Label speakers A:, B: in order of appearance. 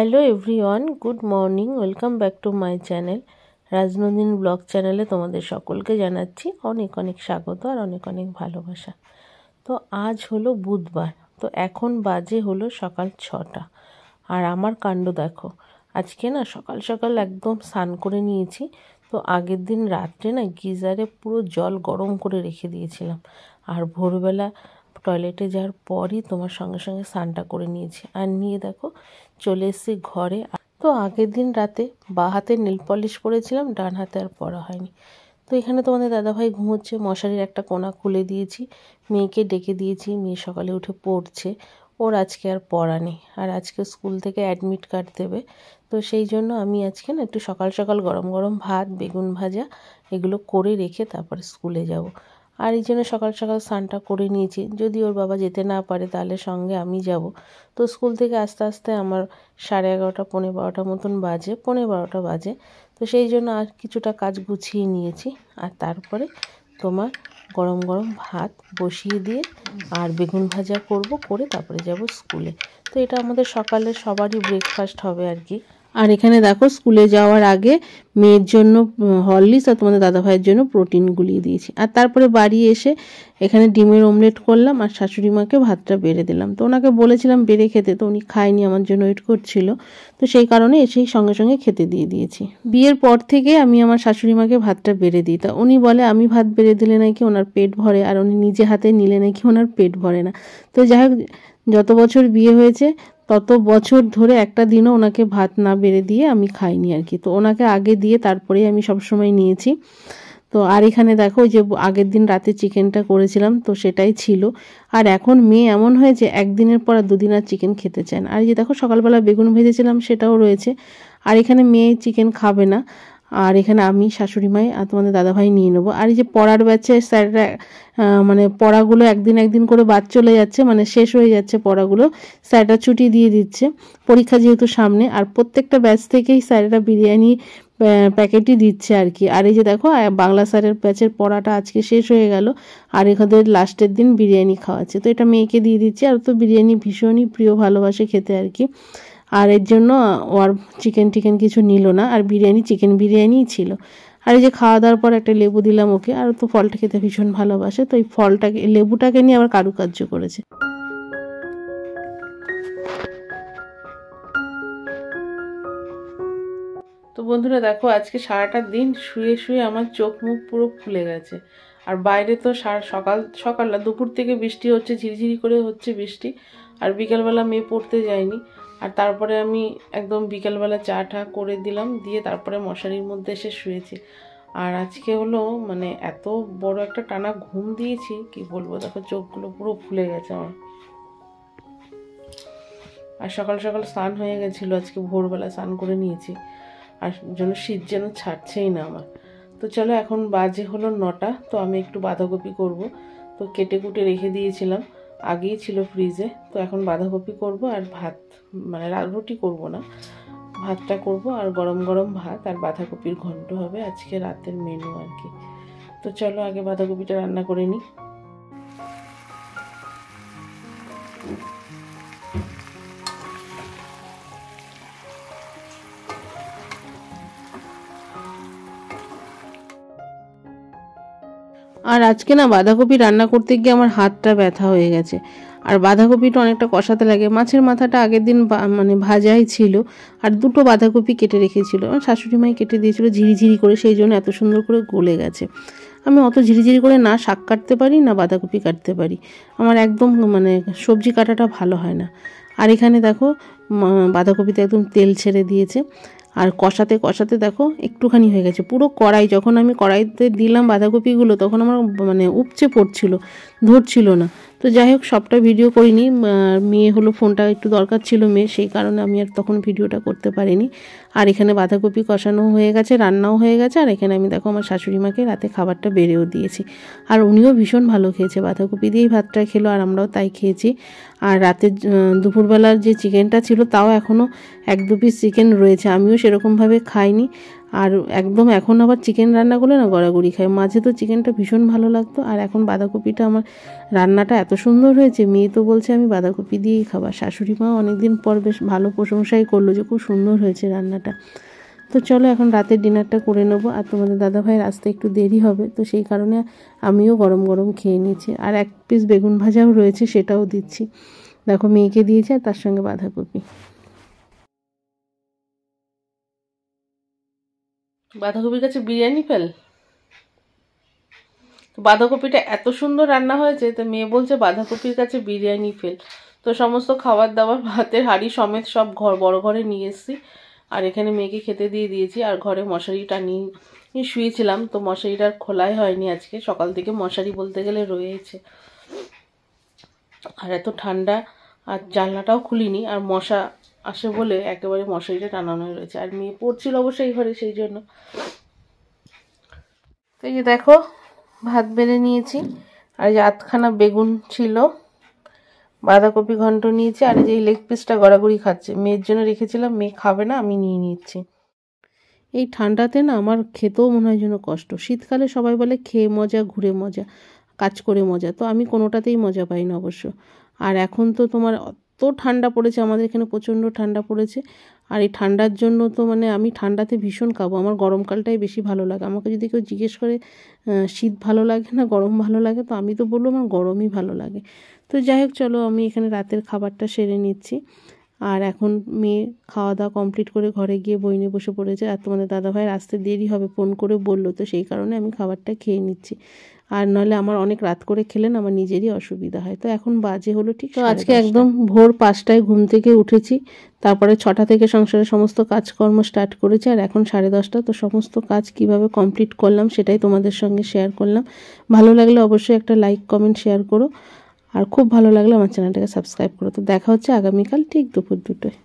A: Hello everyone, good morning. Welcome back to my channel Rajnandin blog চ্যানেলে তোমাদের সকলকে জানাচ্ছি অনেক অনেক স্বাগত আর অনেক অনেক ভালোবাসা। তো আজ হলো বুধবার, তো এখন বাজে হলো সকাল 6টা। আর আমার কাণ্ড দেখো, আজকে না সকাল সকাল একদম স্নান করে নিয়েছি। তো আগের দিন রাত্রে না গিজারে পুরো জল গরম করে রেখে দিয়েছিলাম, আর ভোরবেলা টয়লেটে যাওয়ার পরই তোমার সঙ্গে সঙ্গে স্নানটা করে নিয়েছি। আর নিয়ে দেখো চলে এসেছি ঘরে। তো আগের দিন রাতে বা হাতে নেল পলিশ পরেছিলাম, ডান হাতে আর পরা হয়নি। তো এখানে তোমাদের দাদাভাই ঘুমোচ্ছে, মশারির একটা কোণা খুলে দিয়েছি, মেয়েকে ডেকে দিয়েছি। মেয়ে সকালে উঠে পড়ছে, ওর আজকে আর পড়া নেই, আর আজকে স্কুল থেকে অ্যাডমিট কার্ড দেবে। তো সেই জন্য আমি আজকে না একটু সকাল সকাল গরম গরম ভাত, বেগুন ভাজা এগুলো করে রেখে তারপরে স্কুলে যাব। আর এই জন্য সকাল সকাল স্নানটা করে নিয়েছি। যদি ওর বাবা যেতে না পারে তাহলে সঙ্গে আমি যাব। তো স্কুল থেকে আস্তে আস্তে আমার 11:30 12:15 মতন বাজে, 12:15 বাজে। তো সেই জন্য আর কিছুটা কাজ গুছিয়ে নিয়েছি। আর তারপরে তোমার গরম গরম ভাত বসিয়ে দিয়ে আর বেগুন ভাজা করব, করে তারপরে যাব স্কুলে। তো এটা আমাদের সকালে সবারই ব্রেকফাস্ট হবে আর কি। আর এখানে দেখো স্কুলে যাওয়ার আগে মেয়ের জন্য হরলিক্স আর তোমাদের দাদাভাইয়ের জন্য প্রোটিন গুলিয়ে দিয়েছি। আর তারপরে বাড়ি এসে এখানে ডিমের অমলেট করলাম আর শাশুড়ি মাকে ভাতটা বেড়ে দিলাম। তো ওনাকে বলেছিলাম বেড়ে খেতে, তো উনি খায়নি, আমার জন্য ওয়েট করছিল। তো সেই কারণে এসেই সঙ্গে সঙ্গে খেতে দিয়ে দিয়েছি। বিয়ের পর থেকে আমি আমার শাশুড়ি মাকে ভাতটা বেড়ে দিই। তা উনি বলে আমি ভাত বেড়ে দিলে নাকি ওনার পেট ভরে, আর উনি নিজে হাতে নিলে নাকি ওনার পেট ভরে না। তো যাই হোক, যত বছর বিয়ে হয়েছে তত বছর ধরে একটা দিনও ওনাকে ভাত না বেড়ে দিয়ে আমি খাইনি আর কি। তো ওনাকে আগে দিয়ে তারপরেই আমি সবসময় নিয়েছি। তো আর এখানে দেখো যে আগের দিন রাতে চিকেনটা করেছিলাম, তো সেটাই ছিল। আর এখন মেয়ে এমন হয়েছে একদিনের পর আর দুদিন আর চিকেন খেতে চায় না। আর এই যে দেখো সকালবেলা বেগুন ভেজেছিলাম, সেটাও রয়েছে। আর এখানে মেয়ে চিকেন খাবে না, আর এখানে আমি, শাশুড়ি মাই আর তোমাদের দাদাভাই নিয়ে নেবো। আর এই যে পড়ার ব্যাচে স্যাররা মানে পড়াগুলো একদিন একদিন করে বাদ চলে যাচ্ছে, মানে শেষ হয়ে যাচ্ছে পড়াগুলো, স্যাররা ছুটি দিয়ে দিচ্ছে পরীক্ষা যেহেতু সামনে। আর প্রত্যেকটা ব্যাচ থেকেই স্যারেরা বিরিয়ানি প্যাকেটই দিচ্ছে আর কি। আর এই যে দেখো বাংলা স্যারের ব্যাচের পড়াটা আজকে শেষ হয়ে গেল, আর এখানে লাস্টের দিন বিরিয়ানি খাওয়াচ্ছে। তো এটা মেয়েকে দিয়ে দিচ্ছে, আর তো বিরিয়ানি ভীষণই প্রিয়, ভালোবাসে খেতে আর কি। আর এর জন্য ও আর চিকেন টিকেন কিছু নিল না, আর বিরিয়ানি চিকেন বিরিয়ানিই ছিল। আর এই যে খাওয়া দাওয়ার পর একটা লেবু দিলাম ওকে, আর তো ফলটা খেতে ভীষণ ভালোবাসে, তো এই ফলটাকে, লেবুটাকে নিয়ে আবার কারুকার্য করেছে। তো বন্ধুরা দেখো, আজকে সারাটা দিন শুয়ে শুয়ে আমার চোখ মুখ পুরো ফুলে গেছে। আর বাইরে তো সকাল না, দুপুর থেকে বৃষ্টি হচ্ছে, ঝিরিঝিরি করে হচ্ছে বৃষ্টি। আর বিকেলবেলা মেয়ে পড়তে যায়নি, আর তারপরে আমি একদম বিকেলবেলা চা টা করে দিলাম, দিয়ে তারপরে মশারির মধ্যে এসে শুয়েছি। আর আজকে হলো মানে এত বড় একটা টানা ঘুম দিয়েছি কি বলবো, দেখো চোখগুলো পুরো ফুলে গেছে আমার। আর সকাল সকাল স্নান হয়ে গেছিলো, আজকে ভোরবেলা স্নান করে নিয়েছি, আর জন্য শীত যেন ছাড়ছেই না আমার। তো চলো, এখন বাজে হলো 9টা। তো আমি একটু বাঁধাকপি করব, তো কেটে কুটে রেখে দিয়েছিলাম, আগেই ছিল ফ্রিজে। তো এখন বাঁধাকপি করব আর ভাত, মানে রুটি করব না, ভাতটা করব। আর গরম গরম ভাত আর বাঁধাকপির ঘন্ট হবে আজকে রাতের মেনু আর কি। তো চলো আগে বাঁধাকপিটা রান্না করে নিই। আর আজকে না বাঁধাকপি রান্না করতে গিয়ে আমার হাতটা ব্যথা হয়ে গেছে। আর বাঁধাকপিটা অনেকটা কষাতে লাগে। মাছের মাথাটা আগের দিন মানে ভাজাই ছিল, আর দুটো বাঁধাকপি কেটে রেখেছিল, শাশুড়ি মাই কেটে দিয়েছিল ঝিরিঝিরি করে, সেই জন্য এত সুন্দর করে গলে গেছে। আমি অত ঝিরিঝিরি করে না শাক কাটতে পারি না বাঁধাকপি কাটতে পারি, আমার একদম মানে সবজি কাটাটা ভালো হয় না। আর এখানে দেখো বাঁধাকপিতে একদম তেল ছেড়ে দিয়েছে, আর কষাতে কষাতে দেখো একটুখানি হয়ে গেছে পুরো কড়াই। যখন আমি কড়াইতে দিলাম বাঁধাকপিগুলো তখন আমার মানে উপচে পড়ছিল, ধরছিল না। তো যাই হোক, সবটা ভিডিও করিনি, মেয়ে হলো ফোনটা একটু দরকার ছিল মেয়ে, সেই কারণে আমি আর তখন ভিডিওটা করতে পারিনি। আর এখানে বাঁধাকপি কষানো হয়ে গেছে, রান্নাও হয়ে গেছে। আর এখানে আমি দেখো আমার শাশুড়ি মাকে রাতে খাবারটা বেড়েও দিয়েছি, আর উনিও ভীষণ ভালো খেয়েছে, বাঁধাকপি দিয়েই ভাতটা খেলো, আর আমরাও তাই খেয়েছি। আর রাতে দুপুরবেলার যে চিকেনটা ছিল তাও এখনও 1-2 পিস চিকেন রয়েছে, আমিও সেরকমভাবে খাইনি। আর একদম এখন আবার চিকেন রান্না করলে না গড়াগড়ি খায়। মাঝে তো চিকেনটা ভীষণ ভালো লাগতো, আর এখন বাঁধাকপিটা আমার রান্নাটা এত সুন্দর হয়েছে, মেয়ে তো বলছে আমি বাঁধাকপি দিয়েই খাবার। শাশুড়ি মাও অনেকদিন পর বেশ ভালো প্রশংসাই করলো যে খুব সুন্দর হয়েছে রান্নাটা। তো চলো এখন রাতের ডিনারটা করে নেবো, আর তোমাদের দাদাভাইয়ের আসতে একটু দেরি হবে, তো সেই কারণে আমিও গরম গরম খেয়ে নিচ্ছি। আর এক পিস বেগুন ভাজাও রয়েছে, সেটাও দিচ্ছি। দেখো মেয়েকে দিয়েছে, আর তার সঙ্গে বাঁধাকপি। বাঁধাকপির কাছে বিরিয়ানি ফেল। বাঁধাকপিটা এত সুন্দর রান্না হয়েছে, তো মেয়ে বলছে বাঁধাকপির কাছে বিরিয়ানি ফেল। তো সমস্ত খাবার দাবার ভাতের হাঁড়ি সমেত সব বড় ঘরে নিয়ে এসেছি, আর এখানে মেয়েকে খেতে দিয়ে দিয়েছি। আর ঘরে মশারিটা নিয়ে শুয়েছিলাম, তো মশারিটার খোলাই হয়নি আজকে, সকাল থেকে মশারি বলতে গেলে রয়েছে। আর এত ঠান্ডা, আর জানলাটাও খুলিনি, আর মশা আসে বলে একেবারে মশারিটা টানানো রয়েছে। আর মেয়ে পড়ছিল অবশ্যই ঘরে, সেই জন্য। তো এই যে দেখো ভাত বেড়ে নিয়েছি, আর যে আধখানা বেগুন ছিল, বাঁধাকপি ঘন্ট নিয়েছি, আর এই যে লেগ পিসটা গড়াগড়ি খাচ্ছে। মেয়ের জন্য রেখেছিলাম, মেয়ে খাবে না, আমি নিয়ে নিচ্ছি। এই ঠান্ডাতে না আমার খেতেও মনে হয় যেন কষ্ট। শীতকালে সবাই বলে খেয়ে মজা, ঘুরে মজা, কাজ করে মজা, তো আমি কোনোটাতেই মজা পাই না অবশ্য। আর এখন তো তোমার অত ঠান্ডা পড়েছে, আমাদের এখানে প্রচণ্ড ঠান্ডা পড়েছে। আর এই ঠান্ডার জন্য তো মানে আমি ঠান্ডাতে ভীষণ খাবো, আমার গরমকালটাই বেশি ভালো লাগে। আমাকে যদি কেউ জিজ্ঞেস করে শীত ভালো লাগে না গরম ভালো লাগে, তো আমি তো বলবো আমার গরমই ভালো লাগে। তো যাই হোক, চলো আমি এখানে রাতের খাবারটা সেরে নিচ্ছি। আর এখন মেয়ে খাওয়া দাওয়া কমপ্লিট করে ঘরে গিয়ে বই নিয়ে বসে পড়েছে। আর তোমাদের দাদাভাইয়ের আসতে দেরি হবে, ফোন করে বললো, তো সেই কারণে আমি খাবারটা খেয়ে নিচ্ছি। আর নাহলে আমার অনেক রাত করে খেলে না আমার নিজেরই অসুবিধা হয়। তো এখন বাজে হলো ঠিক, তো আজকে একদম ভোর 5টায় ঘুম থেকে উঠেছি, তারপরে 6টা থেকে সংসারের সমস্ত কাজকর্ম স্টার্ট করেছি, আর এখন 10:30। তো সমস্ত কাজ কিভাবে কমপ্লিট করলাম সেটাই তোমাদের সঙ্গে শেয়ার করলাম। ভালো লাগলে অবশ্যই একটা লাইক কমেন্ট শেয়ার করো, আর খুব ভালো লাগলে আমার চ্যানেলটাকে সাবস্ক্রাইব করো। তো দেখা হচ্ছে আগামীকাল ঠিক দুপুর 2টায়।